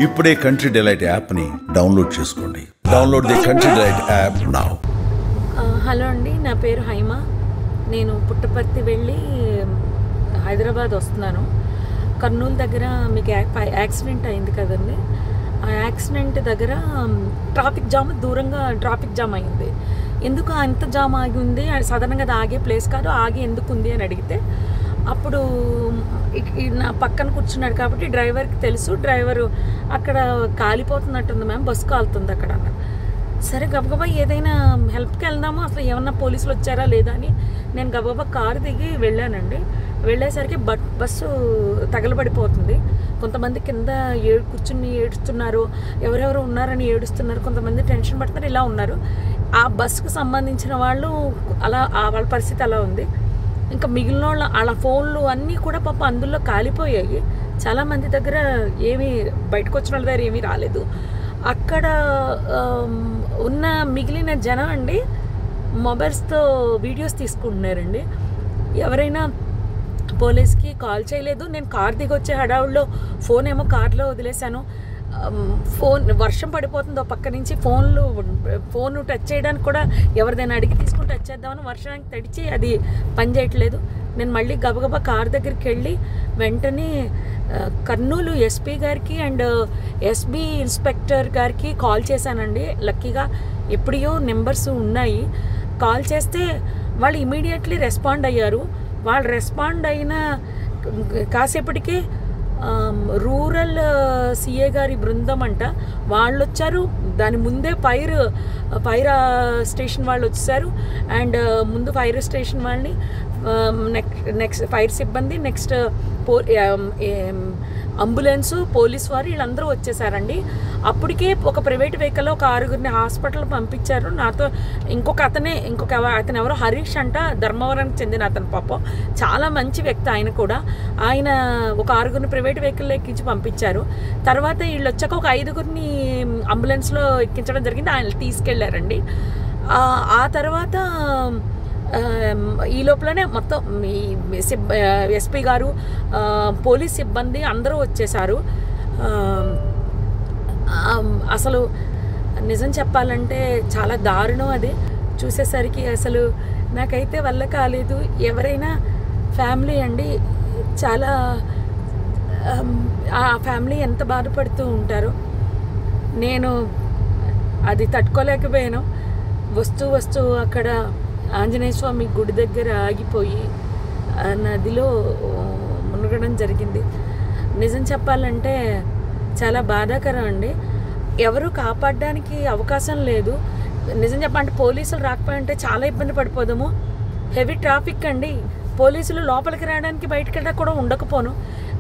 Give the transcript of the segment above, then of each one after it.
ఇప్పుడే country delight యాప్ని download చేసుకోండి. Download the country delight app now. Hello అండి, నా పేరు హైమ. నేను పుట్టపర్తి వెళ్ళి హైదరాబాద్ వస్తున్నాను. కర్నూలు దగ్గర మీకు యాక్సిడెంట్ అయింది కదండి. ఆ యాక్సిడెంట్ దగ్గర దూరంగా ట్రాఫిక్ జామ్ అయింది. ఎందుకు అంత జామ్ ఆగి ఉంది? సాధారణంగా అది ఆగే ప్లేస్ కాదు. ఆగి ఎందుకు ఉంది అని అడిగితే అప్పుడు నా పక్కన కూర్చున్నాడు కాబట్టి డ్రైవర్కి తెలుసు. డ్రైవరు అక్కడ కాలిపోతున్నట్టుంది మ్యామ్, బస్సు కాలుతుంది అక్కడ అన్నారు. సరే గబగబా ఏదైనా హెల్ప్కి వెళ్దాము, అసలు ఏమన్నా పోలీసులు వచ్చారా లేదా అని నేను గబగబా కారు దిగి వెళ్ళానండి. వెళ్ళేసరికి బస్సు తగలబడిపోతుంది. కొంతమంది కింద కూర్చుని ఏడుస్తున్నారు, ఎవరెవరు ఉన్నారని ఏడుస్తున్నారు, కొంతమంది టెన్షన్ పడుతున్నారు, ఇలా ఉన్నారు. ఆ బస్సుకు సంబంధించిన వాళ్ళు అలా వాళ్ళ పరిస్థితి అలా ఉంది. ఇంకా మిగిలిన వాళ్ళ ఫోన్లు అన్నీ కూడా పాప అందులో కాలిపోయాయి. చాలామంది దగ్గర ఏమీ బయటకు వచ్చిన వాళ్ళ దగ్గర ఏమీ రాలేదు. అక్కడ ఉన్న మిగిలిన జనం అండి మొబైల్స్తో వీడియోస్ తీసుకుంటున్నారండి. ఎవరైనా పోలీస్కి కాల్ చేయలేదు. నేను కార్ దిగి వచ్చే హడావుల్లో ఫోన్ ఏమో కార్లో వదిలేశాను. వర్షం పడిపోతుందో పక్క నుంచి ఫోన్ టచ్ చేయడానికి కూడా ఎవరిదైనా అడిగి తీసుకుని టచ్ చేద్దామని వర్షానికి తడిచి అది పనిచేయట్లేదు. నేను మళ్ళీ గబగబా కార్ దగ్గరికి వెళ్ళి వెంటనే కర్నూలు ఎస్పీ గారికి అండ్ ఎస్బీ ఇన్స్పెక్టర్ గారికి కాల్ చేశానండి. లక్కీగా ఎప్పుడో నెంబర్స్ ఉన్నాయి. కాల్ చేస్తే వాళ్ళు ఇమీడియట్లీ రెస్పాండ్ అయ్యారు. వాళ్ళు రెస్పాండ్ అయిన కాసేపటికే రూరల్ సిఏ గారి బృందం అంట వాళ్ళు వచ్చారు. దాని ముందే ఫైర్ స్టేషన్ వాళ్ళు వచ్చేసారు. అండ్ ముందు ఫైర్ స్టేషన్ వాళ్ళని నెక్స్ట్ ఫైర్ సిబ్బంది, నెక్స్ట్ అంబులెన్సు, పోలీస్ వారు వీళ్ళందరూ వచ్చేసారండి. అప్పటికే ఒక ప్రైవేట్ వెహికల్లో ఒక 6గురిని హాస్పిటల్ పంపించారు. నాతో అతను ఎవరో హరీష్ అంట, ధర్మవరానికి చెందిన అతను. పాపం చాలా మంచి వ్యక్తి ఆయన కూడా. ఆయన ఒక 6గురిని ప్రైవేట్ వెహికల్లో ఎక్కించి పంపించారు. తర్వాత వీళ్ళు వచ్చాక ఒక 5గురిని అంబులెన్స్లో ఎక్కించడం జరిగింది. ఆయన తీసుకెళ్లారండి. ఆ తర్వాత ఈ లోపలనే మొత్తం ఎస్పీ గారు, పోలీస్ సిబ్బంది అందరూ వచ్చేసారు. అసలు నిజం చెప్పాలంటే చాలా దారుణం అది. చూసేసరికి అసలు నాకైతే వల్ల కాలేదు. ఎవరైనా ఫ్యామిలీ అండి, చాలా ఆ ఫ్యామిలీ ఎంత బాధపడుతూ ఉంటారో. నేను అది తట్టుకోలేకపోయాను. వస్తూ అక్కడ ఆంజనేయ స్వామి గుడి దగ్గర ఆగిపోయి నదిలో మునగడం జరిగింది. నిజం చెప్పాలంటే చాలా బాధాకరం అండి. ఎవరు కాపాడడానికి అవకాశం లేదు. నిజం చెప్పాలంటే పోలీసులు రాకపోయింటే చాలా ఇబ్బంది పడిపోదాము. హెవీ ట్రాఫిక్ అండి. పోలీసులు లోపలికి రావడానికి బయటకు వెళ్ళడానికి కూడా ఉండకపోను.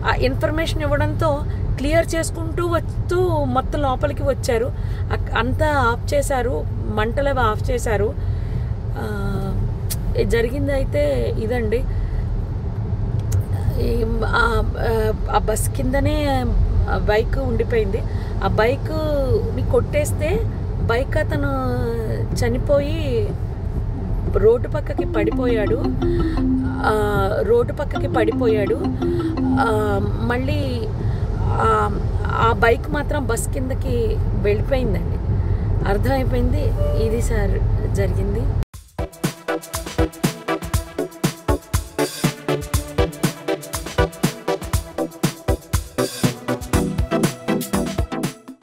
ఆ ఇన్ఫర్మేషన్ ఇవ్వడంతో క్లియర్ చేసుకుంటూ వస్తూ మొత్తం లోపలికి వచ్చారు. అంతా ఆఫ్ చేశారు, మంటలు అవి ఆఫ్ చేశారు. జరిగింది అయితే ఇదండి. ఆ బస్ కిందనే బైక్ ఉండిపోయింది. ఆ బైక్ని కొట్టేస్తే బైక్ అతను చనిపోయి రోడ్డు పక్కకి పడిపోయాడు. మళ్ళీ ఆ బైక్ మాత్రం బస్ కిందకి వెళ్ళిపోయిందండి. అర్థమైపోయింది ఇది సార్ జరిగింది.